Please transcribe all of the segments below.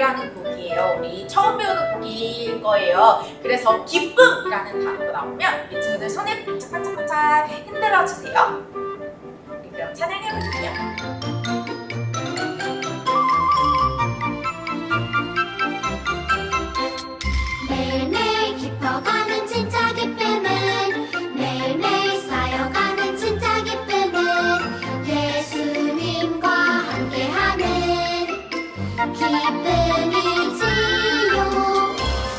노래라는 곡이에요. 우리 처음 배우는 곡일 거예요. 그래서 기쁨이라는 단어가 나오면 우리 친구들 손에 반짝반짝반짝 흔들어 주세요. 우리 그럼 찬양해 볼게요. 매일매일 깊어가는 진짜 기쁨은 매일매일 쌓여가는 진짜 기쁨은 예수님과 함께하는 기쁨이지요.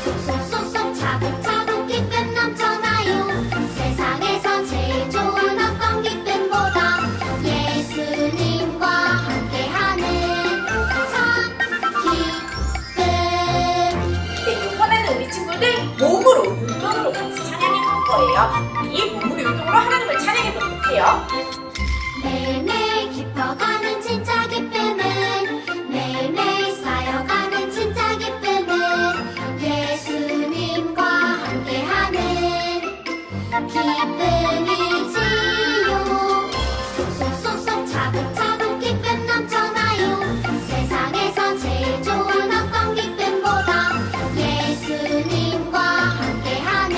쏙쏙쏙쏙 차곡차곡 기쁨 넘쳐나요. 세상에서 제일 좋은 어떤 기쁨보다 예수님과 함께하는 참 기쁨. 네, 이번에는 우리 친구들 몸으로, 율동으로 같이 찬양해 볼 거예요. 우리 몸으로, 율동으로 하나님을 찬양해 보도록 해요. 매일매일 깊어가는 진짜 기쁨은 매일매일 쌓여가는 진짜 기쁨은 예수님과 함께하는 기쁨이지요. 쏙쏙쏙쏙 차곡차곡 기쁨 넘쳐나요. 세상에서 제일 좋은 어떤 기쁨보다 예수님과 함께하는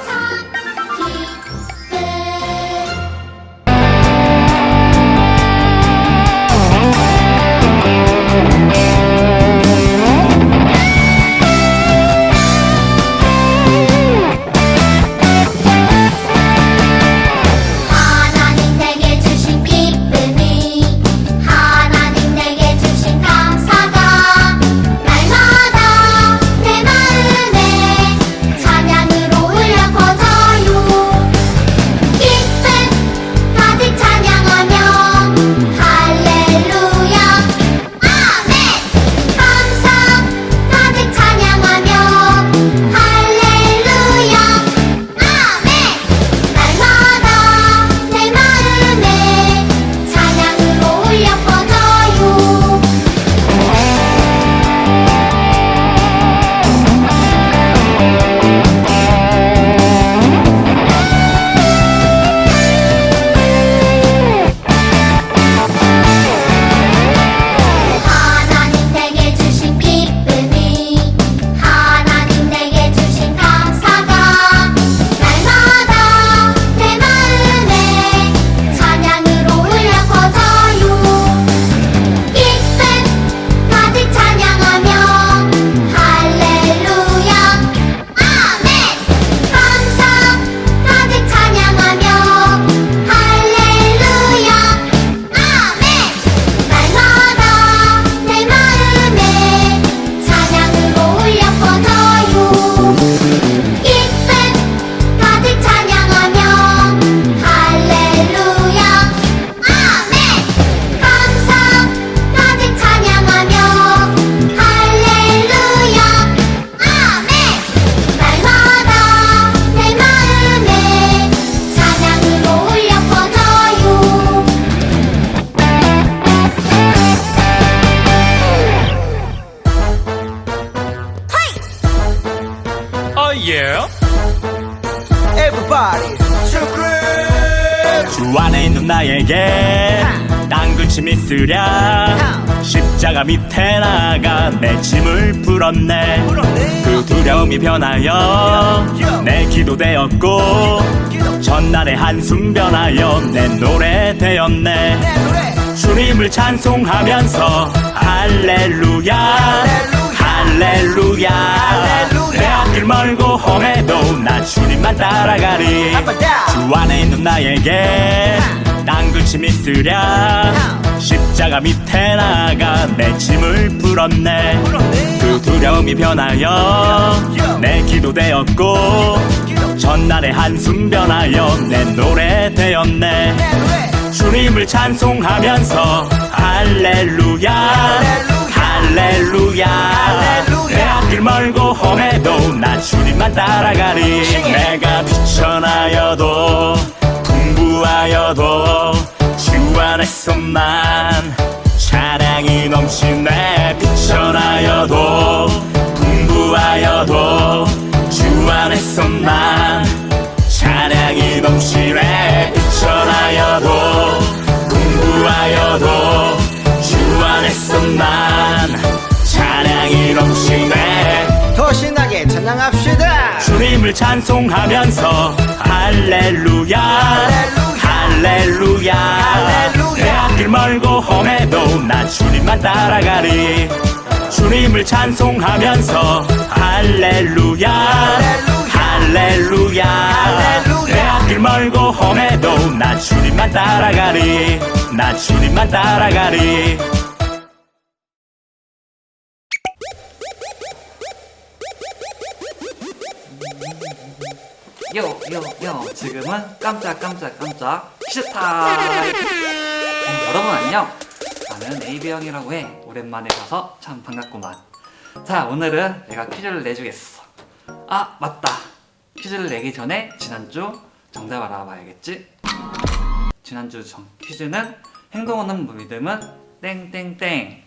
참 기쁨. 하나님 내게 주신 기쁨이 하나님 내게 주신 감사가 날마다 내 마음에 찬양으로 울려 퍼져요. 기쁨 가득 찬양하며 할렐루야 아멘. 감사 가득 찬양하며 할렐루야 아멘. 날마다 내 마음에 찬양으로 울려 퍼져요. 하나님 내게 주신 기쁨이 하나님 내게 주신 감사가 날마다 내 마음에 찬양으로 울려 퍼져요. 기쁨 가득 찬양하며 할렐루야 아멘. 감사 가득 찬양하며 할렐루야 아멘. 날마다 내 마음에 찬양으로 울려 퍼져요. 기쁨 가득 찬양하며 할렐루야 아멘. 감사 가득 찬양하며 할렐루야 아멘. 날마다 내 마음에 찬양으로 울려 퍼져요. Oh yeah. Everybody, scream! 주 안에 있는 나에게 땅끝이 있으랴. 십자가 밑에 나가 내 짐을 풀었네. 그 두려움이 변하여 내 기도 되었고 전날의 한숨 변하여 내 노래 되었네. 주님을 찬송하면서 할렐루야 할렐루야. 내 앞길 멀고 험해도 나 주님만 따라가리. 주 안에 있는 나에게 땅끝이 있으랴. 십자가 밑에 나가 내 짐을 풀었네. 그 두려움이 변하여 내 기도 되었고 전날의 한숨 변하여 내 노래 되었네. 주님을 찬송하면서 할렐루야 할렐루야. 내 앞길 멀고 험해도 나 주님만 따라가리. 내가 비천하여도 풍부하여도 주 안에서 난 찬양이 넘치네. 비천하여도 풍부하여도 주 안에서 난 찬양이 넘치네. 비천하여도 풍부하여도 주 안에서 난 찬양이 찬양합시다. 주님을 찬송하면서 할렐루야 할렐루야 할렐루야. 내 앞길 멀고 험해도 난 주님만 따라가리. 주님을 찬송하면서 할렐루야 할렐루야 할렐루야. 내 앞길 멀고 험해도 난 주님만 따라가리. 난 주님만 따라가리. 요 지금은 깜짝 퀴즈 타임. 여러분 안녕. 나는 에이비형이라고 해. 오랜만에 봐서 참 반갑구만. 자, 오늘은 내가 퀴즈를 내주겠어. 아 맞다, 퀴즈를 내기 전에 지난주 정답 알아봐야겠지. 지난주 퀴즈는 행동 없는 믿음은 땡땡땡.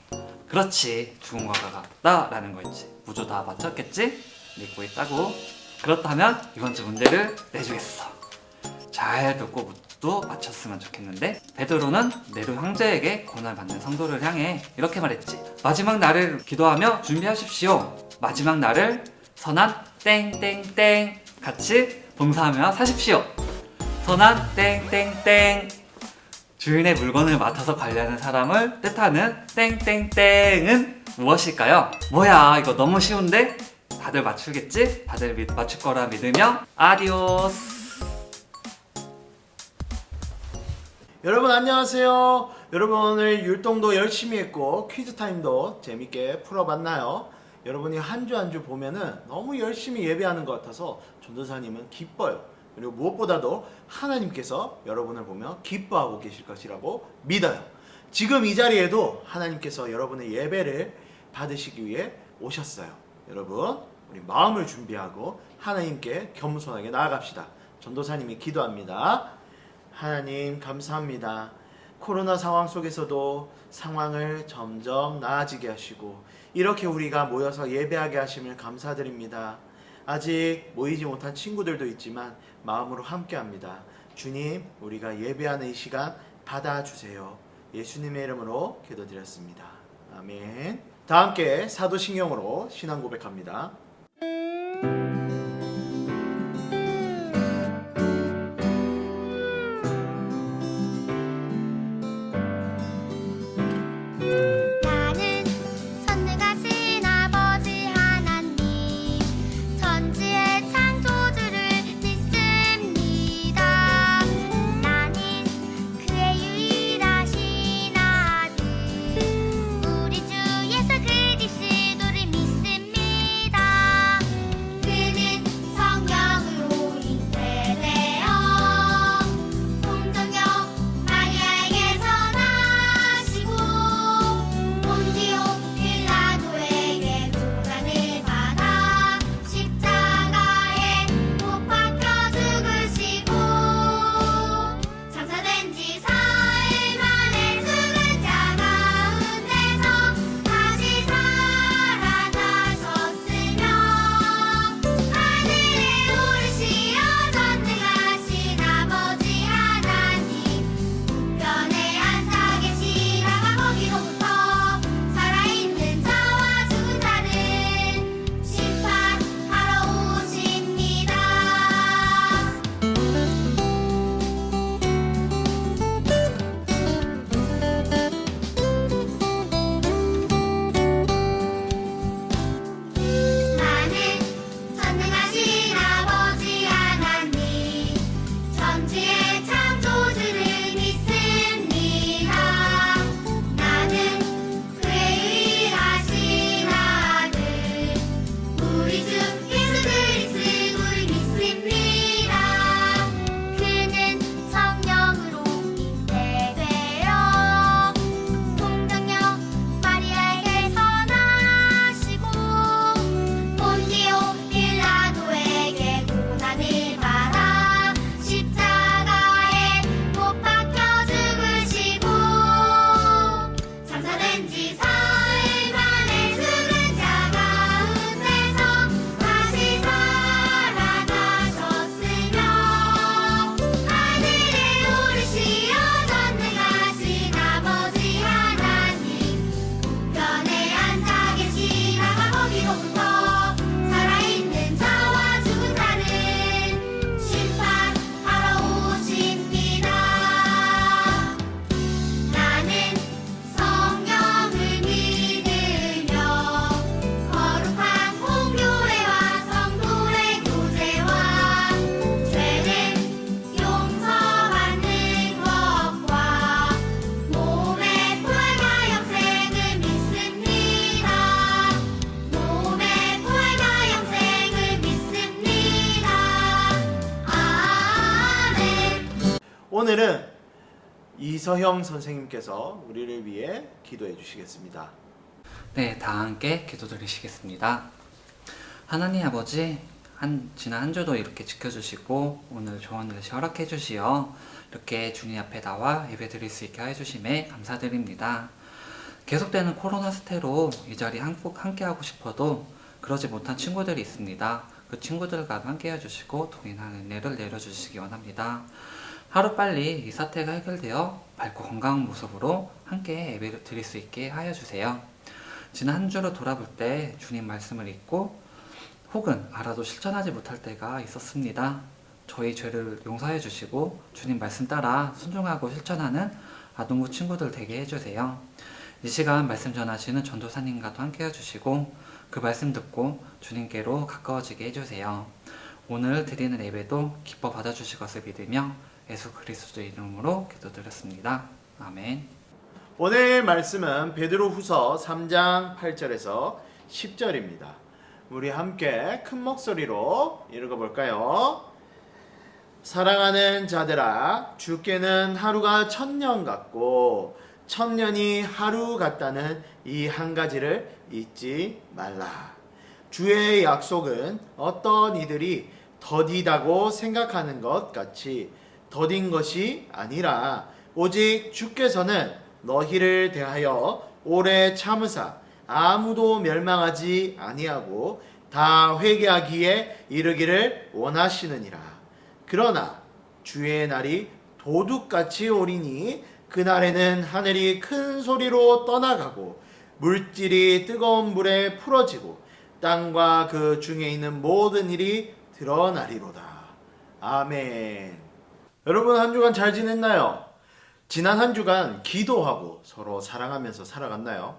그렇지, 죽은 것과 같다 라는 거 있지. 모두 다 맞췄겠지? 믿고 있다고. 그렇다면 이번 주 문제를 내주겠어. 잘 듣고 모두 맞췄으면 좋겠는데, 베드로는 네로 형제에게 고난받는 성도를 향해 이렇게 말했지. 마지막 날을 기도하며 준비하십시오. 마지막 날을 선한 땡땡땡 같이 봉사하며 사십시오. 선한 땡땡땡. 주인의 물건을 맡아서 관리하는 사람을 뜻하는 땡땡땡은 무엇일까요? 뭐야, 이거 너무 쉬운데? 다들 맞추겠지? 다들 맞출 거라 믿으며 아디오스. 여러분 안녕하세요. 여러분 오늘 율동도 열심히 했고 퀴즈 타임도 재밌게 풀어봤나요? 여러분이 한 주 한 주 보면은 너무 열심히 예배하는 것 같아서 전도사님은 기뻐요. 그리고 무엇보다도 하나님께서 여러분을 보며 기뻐하고 계실 것이라고 믿어요. 지금 이 자리에도 하나님께서 여러분의 예배를 받으시기 위해 오셨어요. 여러분, 우리 마음을 준비하고 하나님께 겸손하게 나아갑시다. 전도사님이 기도합니다. 하나님 감사합니다. 코로나 상황 속에서도 상황을 점점 나아지게 하시고 이렇게 우리가 모여서 예배하게 하심을 감사드립니다. 아직 모이지 못한 친구들도 있지만 마음으로 함께합니다. 주님, 우리가 예배하는 이 시간 받아주세요. 예수님의 이름으로 기도드렸습니다. 아멘. 다 함께 사도신경으로 신앙 고백합니다. 나는 선능하신 아버지 하나님 천지의 창조주를 믿습니다. 나는 그의 유일하신 아들 우리 주 예수 그리스도를 믿습니다. 오늘은 이서형 선생님께서 우리를 위해 기도해 주시겠습니다. 네, 다 함께 기도드리시겠습니다. 하나님 아버지, 지난 한 주도 이렇게 지켜주시고 오늘 좋은 날씨 허락해 주시어 이렇게 주님 앞에 나와 예배 드릴 수 있게 해주심에 감사드립니다. 계속되는 코로나 사태로 이 자리에 함께 하고 싶어도 그러지 못한 친구들이 있습니다. 그 친구들과 함께 해주시고 동행하는 은혜를 내려주시기 원합니다. 하루빨리 이 사태가 해결되어 밝고 건강한 모습으로 함께 예배를 드릴 수 있게 하여 주세요. 지난 한 주를 돌아볼 때 주님 말씀을 읽고 혹은 알아도 실천하지 못할 때가 있었습니다. 저희 죄를 용서해 주시고 주님 말씀 따라 순종하고 실천하는 아동부 친구들 되게 해주세요. 이 시간 말씀 전하시는 전도사님과도 함께 해주시고 그 말씀 듣고 주님께로 가까워지게 해주세요. 오늘 드리는 예배도 기뻐 받아주실 것을 믿으며 예수 그리스도 이름으로 기도드렸습니다. 아멘. 오늘 말씀은 베드로후서 3장 8절에서 10절입니다. 우리 함께 큰 목소리로 읽어볼까요? 사랑하는 자들아, 주께는 하루가 1000년 같고 1000년이 하루 같다는 이 한 가지를 잊지 말라. 주의 약속은 어떤 이들이 더디다고 생각하는 것 같이 더딘 것이 아니라 오직 주께서는 너희를 대하여 오래 참으사 아무도 멸망하지 아니하고 다 회개하기에 이르기를 원하시느니라. 그러나 주의 날이 도둑같이 오리니 그날에는 하늘이 큰 소리로 떠나가고 물질이 뜨거운 물에 풀어지고 땅과 그 중에 있는 모든 일이 드러나리로다. 아멘. 여러분, 한 주간 잘 지냈나요? 지난 한 주간 기도하고 서로 사랑하면서 살아갔나요?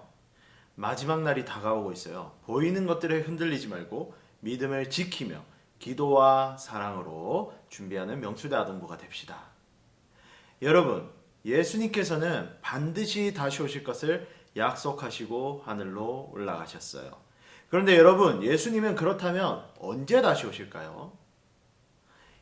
마지막 날이 다가오고 있어요. 보이는 것들에 흔들리지 말고 믿음을 지키며 기도와 사랑으로 준비하는 명수대 아동부가 됩시다. 여러분, 예수님께서는 반드시 다시 오실 것을 약속하시고 하늘로 올라가셨어요. 그런데 여러분, 예수님은 그렇다면 언제 다시 오실까요?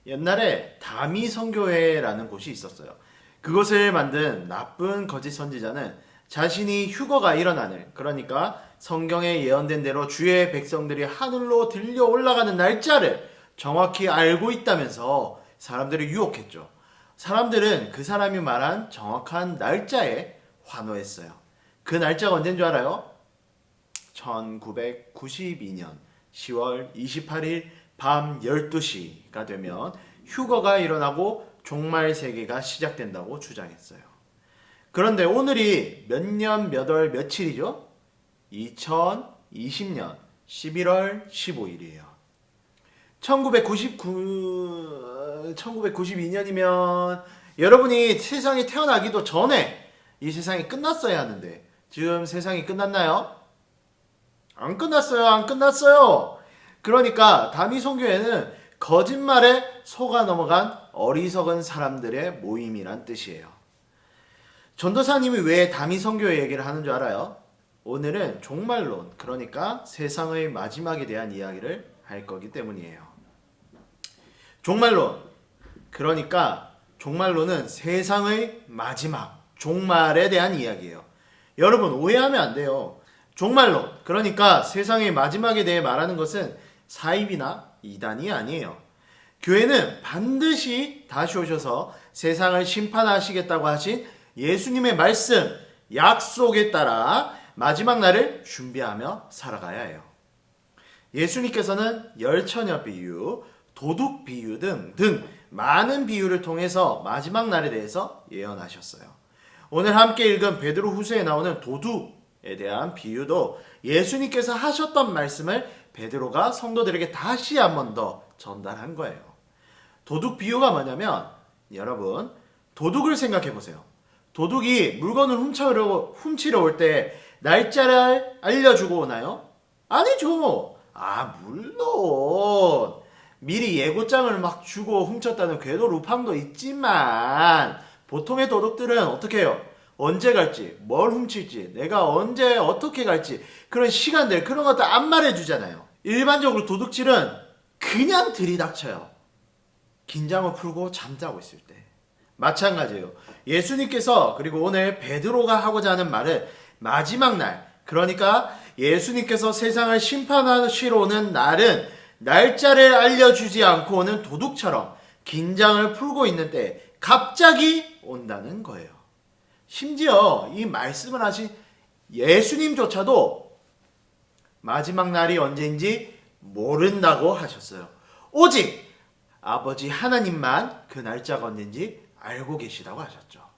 옛날에 다미성교회라는 곳이 있었어요. 그곳을 만든 나쁜 거짓 선지자는 자신이 휴거가 일어나는, 그러니까 성경에 예언된 대로 주의 백성들이 하늘로 들려 올라가는 날짜를 정확히 알고 있다면서 사람들을 유혹했죠. 사람들은 그 사람이 말한 정확한 날짜에 환호했어요. 그 날짜가 언제인 줄 알아요? 1992년 10월 28일 밤 12시가 되면 휴거가 일어나고 종말 세계가 시작된다고 주장했어요. 그런데 오늘이 몇 년 몇 월 며칠이죠? 2020년 11월 15일이에요. 1992년이면 여러분이 세상에 태어나기도 전에 이 세상이 끝났어야 하는데 지금 세상이 끝났나요? 안 끝났어요. 안 끝났어요. 그러니까 다미성교회는 거짓말에 속아 넘어간 어리석은 사람들의 모임이란 뜻이에요. 전도사님이 왜 다미성교회 얘기를 하는 줄 알아요? 오늘은 종말론, 그러니까 세상의 마지막에 대한 이야기를 할 거기 때문이에요. 종말론, 그러니까 종말론은 세상의 마지막, 종말에 대한 이야기예요. 여러분, 오해하면 안 돼요. 종말론, 그러니까 세상의 마지막에 대해 말하는 것은 사입이나 이단이 아니에요. 교회는 반드시 다시 오셔서 세상을 심판하시겠다고 하신 예수님의 말씀, 약속에 따라 마지막 날을 준비하며 살아가야 해요. 예수님께서는 열처녀 비유, 도둑 비유 등 많은 비유를 통해서 마지막 날에 대해서 예언하셨어요. 오늘 함께 읽은 베드로후서에 나오는 도둑에 대한 비유도 예수님께서 하셨던 말씀을 베드로가 성도들에게 다시 한 번 더 전달한 거예요. 도둑 비유가 뭐냐면, 여러분, 도둑을 생각해 보세요. 도둑이 물건을 훔치러 올 때 날짜를 알려주고 오나요? 아니죠. 물론 미리 예고장을 막 주고 훔쳤다는 궤도 루팡도 있지만 보통의 도둑들은 어떻게 해요? 언제 갈지, 뭘 훔칠지, 내가 언제 어떻게 갈지 그런 시간들, 그런 것도 안 말해주잖아요. 일반적으로 도둑질은 그냥 들이닥쳐요. 긴장을 풀고 잠자고 있을 때. 마찬가지예요. 예수님께서 그리고 오늘 베드로가 하고자 하는 말은 마지막 날, 그러니까 예수님께서 세상을 심판하시러 오는 날은 날짜를 알려주지 않고 오는 도둑처럼 긴장을 풀고 있는 때 갑자기 온다는 거예요. 심지어 이 말씀을 하신 예수님조차도 마지막 날이 언제인지 모른다고 하셨어요. 오직 아버지 하나님만 그 날짜가 언제인지 알고 계시다고 하셨죠.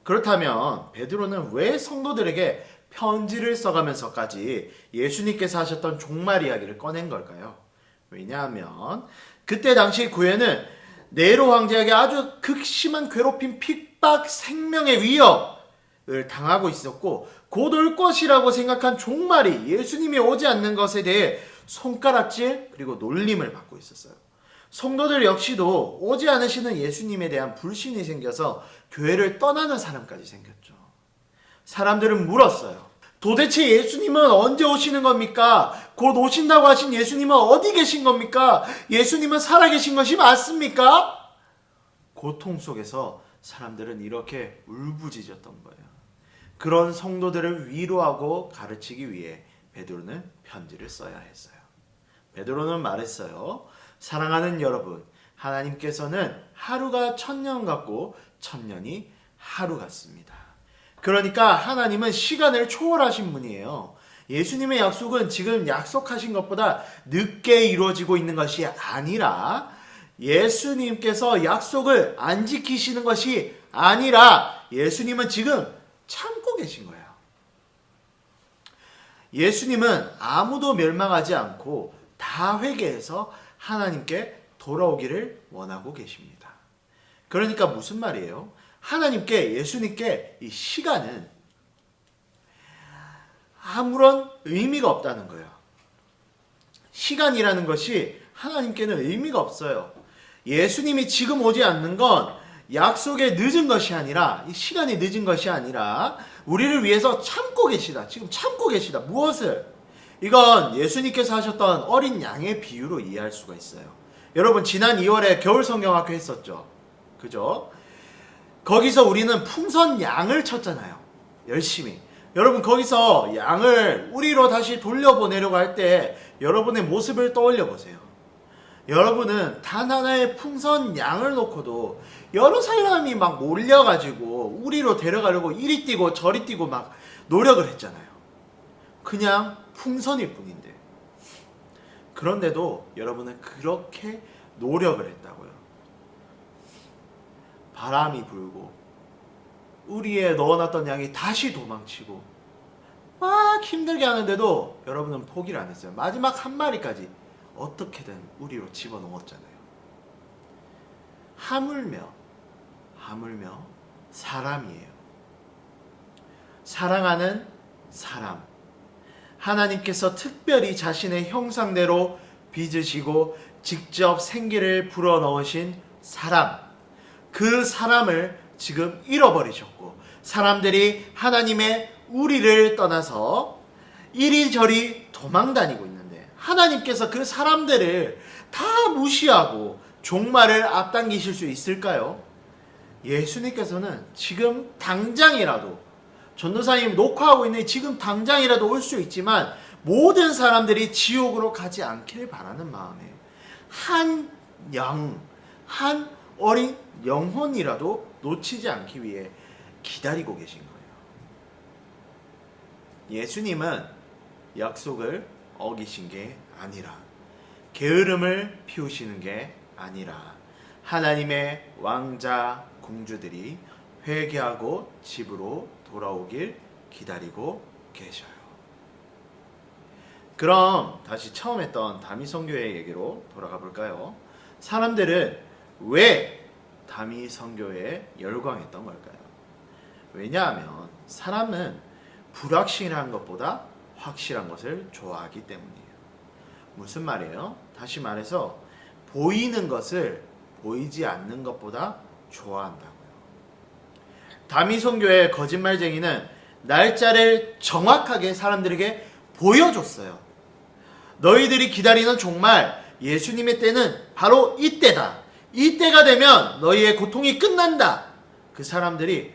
그렇다면 베드로는 왜 성도들에게 편지를 써가면서까지 예수님께서 하셨던 종말 이야기를 꺼낸 걸까요? 왜냐하면 그때 당시 교회는 네로 황제에게 아주 극심한 괴롭힘, 핍박, 생명의 위협을 당하고 있었고 곧 올 것이라고 생각한 종말이 예수님이 오지 않는 것에 대해 손가락질 그리고 놀림을 받고 있었어요. 성도들 역시도 오지 않으시는 예수님에 대한 불신이 생겨서 교회를 떠나는 사람까지 생겼죠. 사람들은 물었어요. 도대체 예수님은 언제 오시는 겁니까? 곧 오신다고 하신 예수님은 어디 계신 겁니까? 예수님은 살아계신 것이 맞습니까? 고통 속에서 사람들은 이렇게 울부짖었던 거예요. 그런 성도들을 위로하고 가르치기 위해 베드로는 편지를 써야 했어요. 베드로는 말했어요. 사랑하는 여러분, 하나님께서는 하루가 1000년 같고 1000년이 하루 같습니다. 그러니까 하나님은 시간을 초월하신 분이에요. 예수님의 약속은 지금 약속하신 것보다 늦게 이루어지고 있는 것이 아니라 예수님께서 약속을 안 지키시는 것이 아니라 예수님은 지금 참고 계신 거예요. 예수님은 아무도 멸망하지 않고 다 회개해서 하나님께 돌아오기를 원하고 계십니다. 그러니까 무슨 말이에요? 하나님께, 예수님께 이 시간은 아무런 의미가 없다는 거예요. 시간이라는 것이 하나님께는 의미가 없어요. 예수님이 지금 오지 않는 건 약속에 늦은 것이 아니라, 이 시간이 늦은 것이 아니라 우리를 위해서 참고 계시다. 지금 참고 계시다. 무엇을? 이건 예수님께서 하셨던 어린 양의 비유로 이해할 수가 있어요. 여러분 지난 2월에 겨울 성경학교 했었죠. 그죠? 거기서 우리는 풍선 양을 쳤잖아요. 열심히. 여러분 거기서 양을 우리로 다시 돌려보내려고 할 때 여러분의 모습을 떠올려 보세요. 여러분은 단 하나의 풍선 양을 놓고도 여러 사람이 막 몰려가지고 우리로 데려가려고 이리 뛰고 저리 뛰고 막 노력을 했잖아요. 그냥 풍선일 뿐인데. 그런데도 여러분은 그렇게 노력을 했다고요. 바람이 불고 우리에 넣어놨던 양이 다시 도망치고 막 힘들게 하는데도 여러분은 포기를 안 했어요. 마지막 한 마리까지 어떻게든 우리로 집어넣었잖아요. 하물며 사람이에요. 사랑하는 사람. 하나님께서 특별히 자신의 형상대로 빚으시고 직접 생기를 불어넣으신 사람. 그 사람을 지금 잃어버리셨고 사람들이 하나님의 우리를 떠나서 이리저리 도망다니고 있는데 하나님께서 그 사람들을 다 무시하고 종말을 앞당기실 수 있을까요? 예수님께서는 지금 당장이라도 전도사님 녹화하고 있는 지금 당장이라도 올 수 있지만 모든 사람들이 지옥으로 가지 않기를 바라는 마음에 한 어린 영혼이라도 놓치지 않기 위해 기다리고 계신 거예요. 예수님은 약속을 어기신 게 아니라 게으름을 피우시는 게 아니라 하나님의 왕자 공주들이 회개하고 집으로 돌아오길 기다리고 계셔요. 그럼 다시 처음 했던 다미성교회 얘기로 돌아가 볼까요? 사람들은 왜 다미성교회에 열광했던 걸까요? 왜냐하면 사람은 불확실한 것보다 확실한 것을 좋아하기 때문이에요. 무슨 말이에요? 다시 말해서 보이는 것을 보이지 않는 것보다 좋아한다고요. 다미성교회 거짓말쟁이는 날짜를 정확하게 사람들에게 보여줬어요. 너희들이 기다리는 종말, 예수님의 때는 바로 이때다. 이때가 되면 너희의 고통이 끝난다. 그 사람들이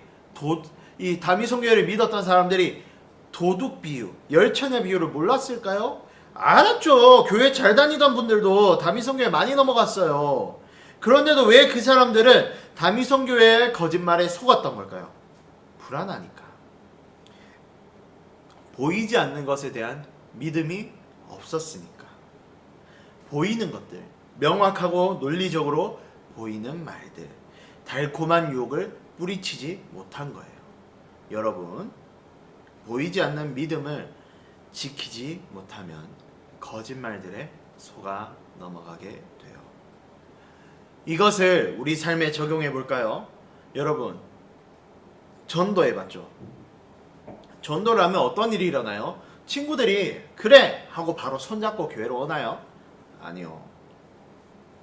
이 다미성교회를 믿었던 사람들이 도둑 비유, 열처녀 비유를 몰랐을까요? 알았죠. 교회 잘 다니던 분들도 다미성교회 많이 넘어갔어요. 그런데도 왜 그 사람들은 다미성교회의 거짓말에 속았던 걸까요? 불안하니까. 보이지 않는 것에 대한 믿음이 없었으니까. 보이는 것들, 명확하고 논리적으로 보이는 말들, 달콤한 유혹을 뿌리치지 못한 거예요. 여러분, 보이지 않는 믿음을 지키지 못하면 거짓말들에 속아 넘어가게 돼요. 이것을 우리 삶에 적용해 볼까요? 여러분, 전도해봤죠? 전도를 하면 어떤 일이 일어나요? 친구들이 그래! 하고 바로 손잡고 교회로 오나요? 아니요.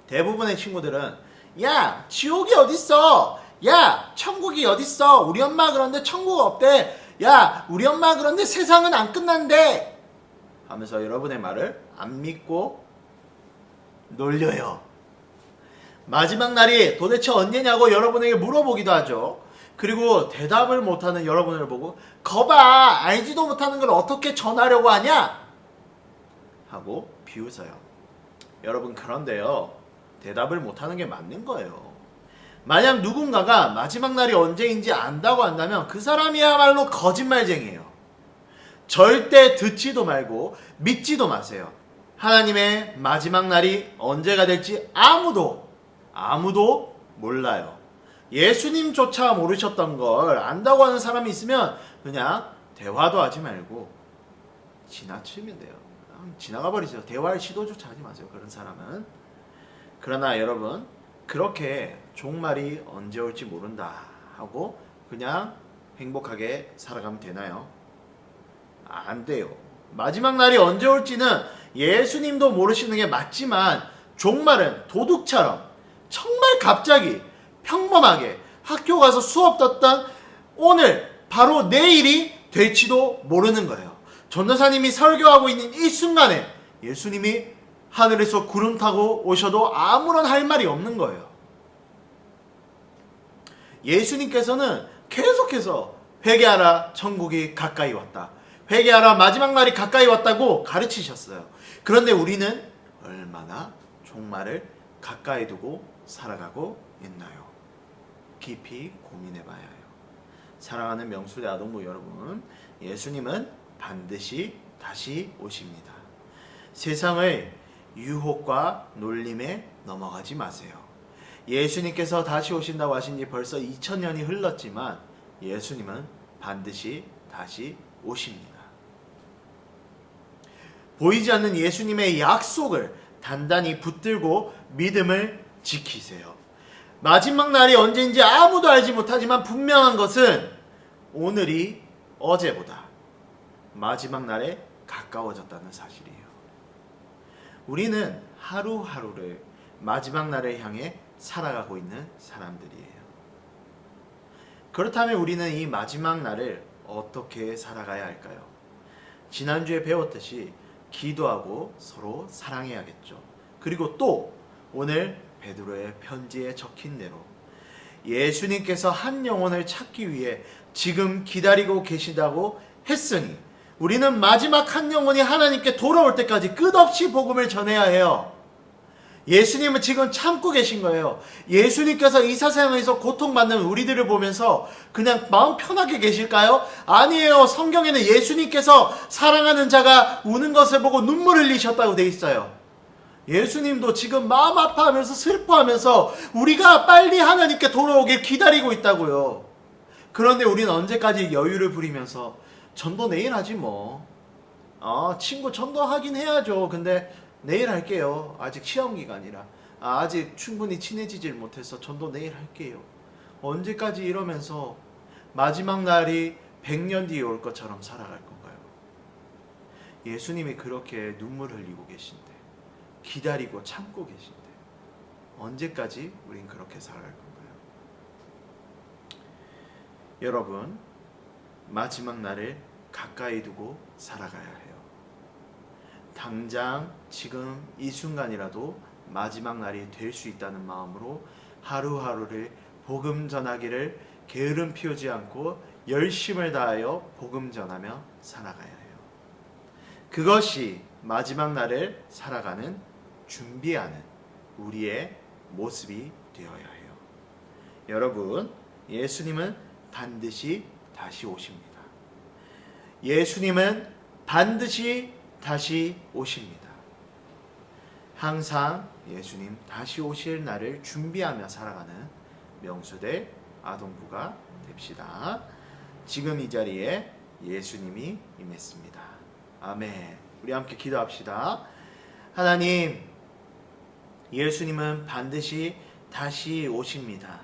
대부분의 친구들은 야! 지옥이 어딨어! 야! 천국이 어딨어! 우리 엄마 그런데 천국 없대! 야! 우리 엄마 그런데 세상은 안 끝난대! 하면서 여러분의 말을 안 믿고 놀려요. 마지막 날이 도대체 언제냐고 여러분에게 물어보기도 하죠. 그리고 대답을 못하는 여러분을 보고 거봐! 알지도 못하는 걸 어떻게 전하려고 하냐? 하고 비웃어요. 여러분, 그런데요, 대답을 못하는 게 맞는 거예요. 만약 누군가가 마지막 날이 언제인지 안다고 한다면 그 사람이야말로 거짓말쟁이에요. 절대 듣지도 말고 믿지도 마세요. 하나님의 마지막 날이 언제가 될지 아무도 몰라요. 예수님조차 모르셨던 걸 안다고 하는 사람이 있으면 그냥 대화도 하지 말고 지나치면 돼요. 지나가 버리세요. 대화할 시도조차 하지 마세요. 그런 사람은. 그러나 여러분, 그렇게 종말이 언제 올지 모른다 하고 그냥 행복하게 살아가면 되나요? 안 돼요. 마지막 날이 언제 올지는 예수님도 모르시는 게 맞지만 종말은 도둑처럼 정말 갑자기 평범하게 학교 가서 수업 듣던 오늘 바로 내일이 될지도 모르는 거예요. 전도사님이 설교하고 있는 이 순간에 예수님이 하늘에서 구름 타고 오셔도 아무런 할 말이 없는 거예요. 예수님께서는 계속해서 회개하라, 천국이 가까이 왔다. 회개하라, 마지막 날이 가까이 왔다고 가르치셨어요. 그런데 우리는 얼마나 종말을 가까이 두고 살아가고 있나요? 깊이 고민해 봐야 해요. 사랑하는 명수대 아동부 여러분, 예수님은 반드시 다시 오십니다. 세상을 유혹과 놀림에 넘어가지 마세요. 예수님께서 다시 오신다고 하신 지 벌써 2000년이 흘렀지만 예수님은 반드시 다시 오십니다. 보이지 않는 예수님의 약속을 단단히 붙들고 믿음을 지키세요. 마지막 날이 언제인지 아무도 알지 못하지만 분명한 것은 오늘이 어제보다 마지막 날에 가까워졌다는 사실이에요. 우리는 하루하루를 마지막 날을 향해 살아가고 있는 사람들이에요. 그렇다면 우리는 이 마지막 날을 어떻게 살아가야 할까요? 지난주에 배웠듯이 기도하고 서로 사랑해야겠죠. 그리고 또 오늘 베드로의 편지에 적힌 대로 예수님께서 한 영혼을 찾기 위해 지금 기다리고 계시다고 했으니 우리는 마지막 한 영혼이 하나님께 돌아올 때까지 끝없이 복음을 전해야 해요. 예수님은 지금 참고 계신 거예요. 예수님께서 이 세상에서 고통받는 우리들을 보면서 그냥 마음 편하게 계실까요? 아니에요. 성경에는 예수님께서 사랑하는 자가 우는 것을 보고 눈물 흘리셨다고 돼 있어요. 예수님도 지금 마음 아파하면서 슬퍼하면서 우리가 빨리 하나님께 돌아오길 기다리고 있다고요. 그런데 우리는 언제까지 여유를 부리면서 전도 내일 하지 뭐. 친구 전도하긴 해야죠. 근데 내일 할게요. 아직 시험 기간이라. 아직 충분히 친해지질 못해서 전도 내일 할게요. 언제까지 이러면서 마지막 날이 100년 뒤에 올 것처럼 살아갈 건가요? 예수님이 그렇게 눈물 흘리고 계신데, 기다리고 참고 계신데 언제까지 우린 그렇게 살아갈 건가요? 여러분, 마지막 날을 가까이 두고 살아가야 해요. 당장 지금 이 순간이라도 마지막 날이 될 수 있다는 마음으로 하루하루를 복음 전하기를 게으름 피우지 않고 열심을 다하여 복음 전하며 살아가야 해요. 그것이 마지막 날을 살아가는 준비하는 우리의 모습이 되어야 해요. 여러분, 예수님은 반드시 다시 오십니다. 예수님은 반드시 다시 오십니다. 항상 예수님 다시 오실 날을 준비하며 살아가는 명수들 아동부가 됩시다. 지금 이 자리에 예수님이 임했습니다. 아멘. 우리 함께 기도합시다. 하나님, 예수님은 반드시 다시 오십니다.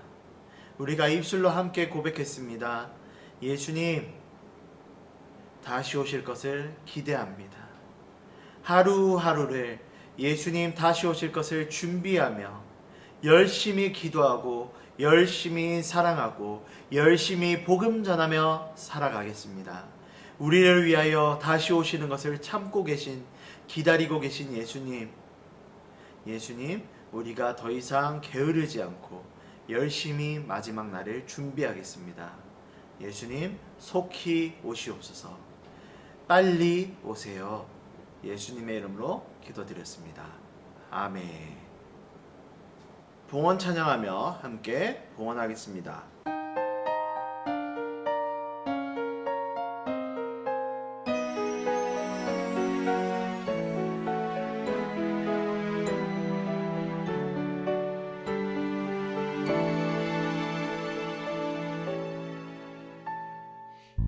우리가 입술로 함께 고백했습니다. 예수님, 다시 오실 것을 기대합니다. 하루하루를 예수님 다시 오실 것을 준비하며 열심히 기도하고 열심히 사랑하고 열심히 복음 전하며 살아가겠습니다. 우리를 위하여 다시 오시는 것을 참고 계신, 기다리고 계신 예수님, 우리가 더 이상 게으르지 않고 열심히 마지막 날을 준비하겠습니다. 예수님, 속히 오시옵소서. 빨리 오세요. 예수님의 이름으로 기도드렸습니다. 아멘. 봉헌 찬양하며 함께 봉헌하겠습니다.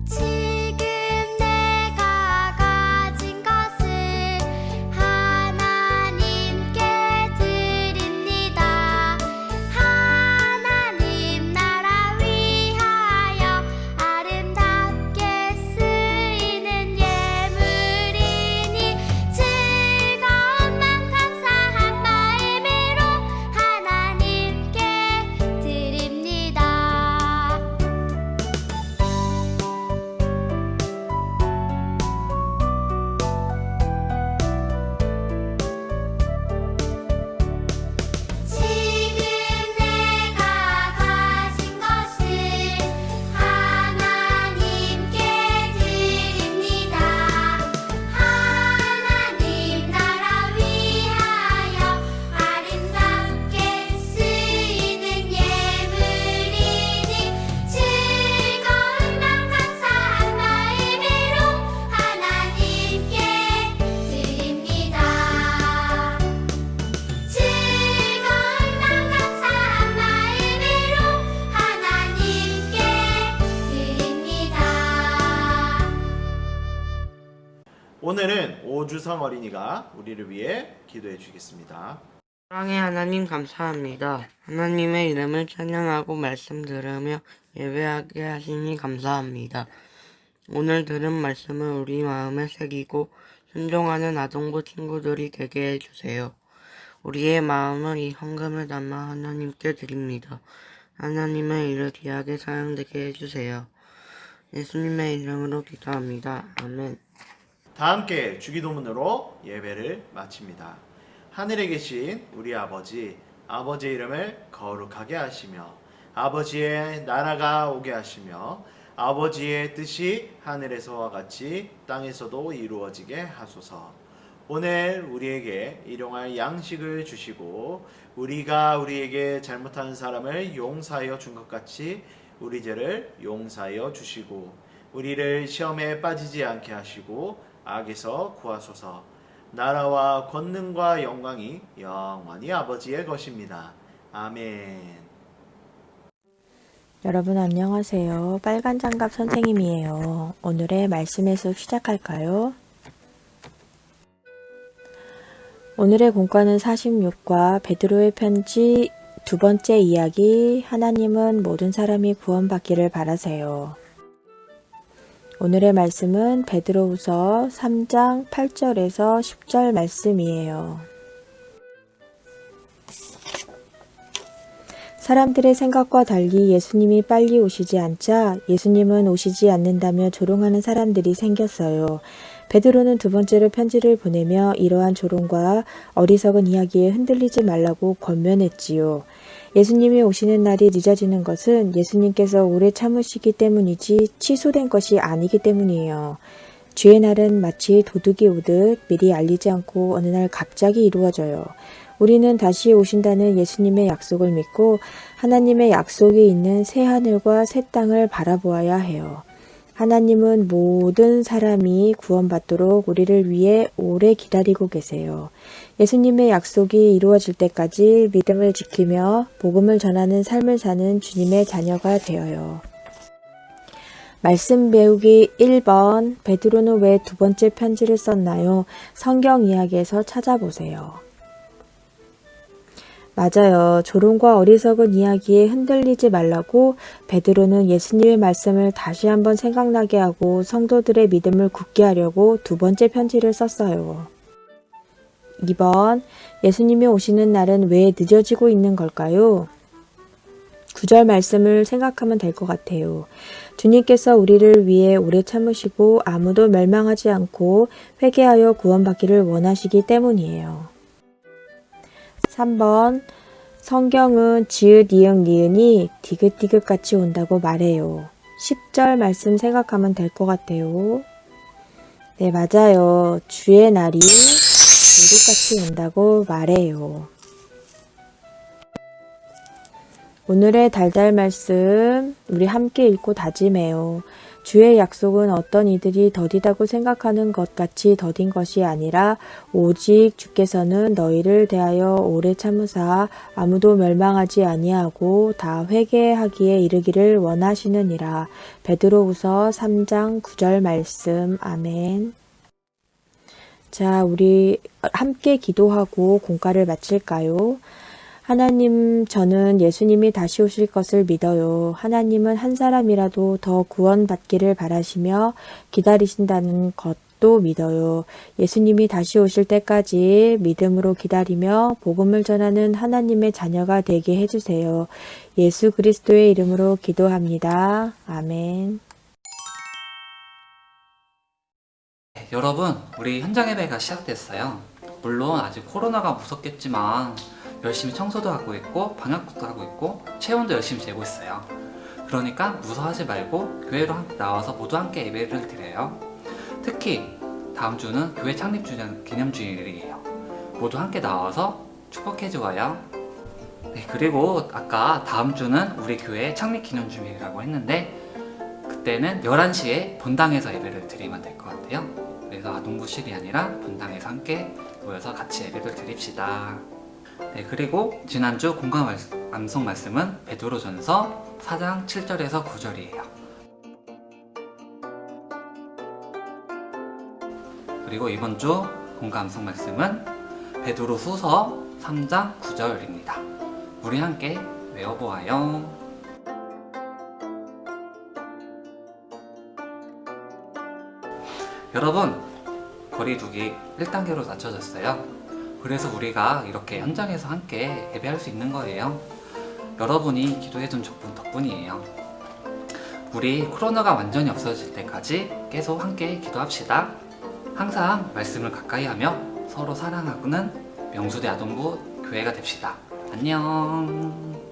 지금 내가 가진 것을 하나님께 드립니다. 하나님 나라 위하여 아름답게 쓰이는 예물이니 즐거운 맘 감사한 마음으로 하나님께 드립니다. 지금 내가 가진 것을 하나님께 드립니다. 하나님 나라 위하여 아름답게 쓰이는 예물이니 즐거운 맘 감사한 마음으로 하나님께 드립니다. 즐거운 맘 감사한 마음으로 하나님께 드립니다. 오늘은 오주성 어린이가 우리를 위해 기도해 주겠습니다. 사랑의 하나님 감사합니다. 하나님의 이름을 찬양하고 말씀 들으며 예배하게 하시니 감사합니다. 오늘 들은 말씀을 우리 마음에 새기고 순종하는 아동부 친구들이 되게 해주세요. 우리의 마음을 이 헌금을 담아 하나님께 드립니다. 하나님의 일을 귀하게 사용되게 해주세요. 예수님의 이름으로 기도합니다. 아멘. 다 함께 주기도문으로 예배를 마칩니다. 하늘에 계신 우리 아버지, 아버지의 이름을 거룩하게 하시며 아버지의 나라가 오게 하시며 아버지의 뜻이 하늘에서와 같이 땅에서도 이루어지게 하소서. 오늘 우리에게 일용할 양식을 주시고 우리가 우리에게 잘못한 사람을 용서하여 준 것 같이 우리 죄를 용서하여 주시고 우리를 시험에 빠지지 않게 하시고 악에서 구하소서. 나라와 권능과 영광이 영원히 아버지의 것입니다. 아멘. 여러분 안녕하세요. 빨간 장갑 선생님이에요. 오늘의 말씀의 숲 시작할까요? 오늘의 공과는 46과 베드로의 편지 두 번째 이야기, 하나님은 모든 사람이 구원받기를 바라세요. 오늘의 말씀은 베드로후서 3장 8절에서 10절 말씀이에요. 사람들의 생각과 달리 예수님이 빨리 오시지 않자 예수님은 오시지 않는다며 조롱하는 사람들이 생겼어요. 베드로는 두 번째로 편지를 보내며 이러한 조롱과 어리석은 이야기에 흔들리지 말라고 권면했지요. 예수님이 오시는 날이 늦어지는 것은 예수님께서 오래 참으시기 때문이지 취소된 것이 아니기 때문이에요. 주의 날은 마치 도둑이 오듯 미리 알리지 않고 어느 날 갑자기 이루어져요. 우리는 다시 오신다는 예수님의 약속을 믿고 하나님의 약속이 있는 새 하늘과 새 땅을 바라보아야 해요. 하나님은 모든 사람이 구원받도록 우리를 위해 오래 기다리고 계세요. 예수님의 약속이 이루어질 때까지 믿음을 지키며 복음을 전하는 삶을 사는 주님의 자녀가 되어요. 말씀 배우기 1번. 베드로는 왜 두 번째 편지를 썼나요? 성경 이야기에서 찾아보세요. 맞아요. 조롱과 어리석은 이야기에 흔들리지 말라고 베드로는 예수님의 말씀을 다시 한번 생각나게 하고 성도들의 믿음을 굳게 하려고 두 번째 편지를 썼어요. 2번. 예수님이 오시는 날은 왜 늦어지고 있는 걸까요? 9절 말씀을 생각하면 될 것 같아요. 주님께서 우리를 위해 오래 참으시고 아무도 멸망하지 않고 회개하여 구원받기를 원하시기 때문이에요. 3번. 성경은 지읒, 이응, 니은이 디귿디귿같이 온다고 말해요. 10절 말씀 생각하면 될 것 같아요. 네, 맞아요. 주의 날이 도둑같이 온다고 말해요. 오늘의 달달 말씀 우리 함께 읽고 다짐해요. 주의 약속은 어떤 이들이 더디다고 생각하는 것 같이 더딘 것이 아니라 오직 주께서는 너희를 대하여 오래 참으사 아무도 멸망하지 아니하고 다 회개하기에 이르기를 원하시느니라. 베드로후서 3장 9절 말씀. 아멘. 자, 우리 함께 기도하고 공과를 마칠까요? 하나님, 저는 예수님이 다시 오실 것을 믿어요. 하나님은 한 사람이라도 더 구원받기를 바라시며 기다리신다는 것도 믿어요. 예수님이 다시 오실 때까지 믿음으로 기다리며 복음을 전하는 하나님의 자녀가 되게 해주세요. 예수 그리스도의 이름으로 기도합니다. 아멘. 여러분, 우리 현장 예배가 시작됐어요. 물론 아직 코로나가 무섭겠지만 열심히 청소도 하고 있고 방역도 하고 있고 체온도 열심히 재고 있어요. 그러니까 무서워하지 말고 교회로 나와서 모두 함께 예배를 드려요. 특히 다음 주는 교회 창립 주년 기념주일이에요. 모두 함께 나와서 축복해 주어요. 네, 그리고 아까 다음 주는 우리 교회 창립 기념주일이라고 했는데 그때는 11시에 본당에서 예배를 드리면 될 것 같아요. 그래서 아동부실이 아니라 본당에서 함께 모여서 같이 예배를 드립시다. 네, 그리고 지난주 공감 암송 말씀은 베드로전서 4장 7절에서 9절이에요. 그리고 이번 주 공감 암송 말씀은 베드로후서 3장 9절입니다. 우리 함께 외워보아요. 여러분, 거리두기 1단계로 낮춰졌어요. 그래서 우리가 이렇게 현장에서 함께 예배할 수 있는 거예요. 여러분이 기도해준 덕분이에요. 우리 코로나가 완전히 없어질 때까지 계속 함께 기도합시다. 항상 말씀을 가까이 하며 서로 사랑하고는 명수대 아동부 교회가 됩시다. 안녕.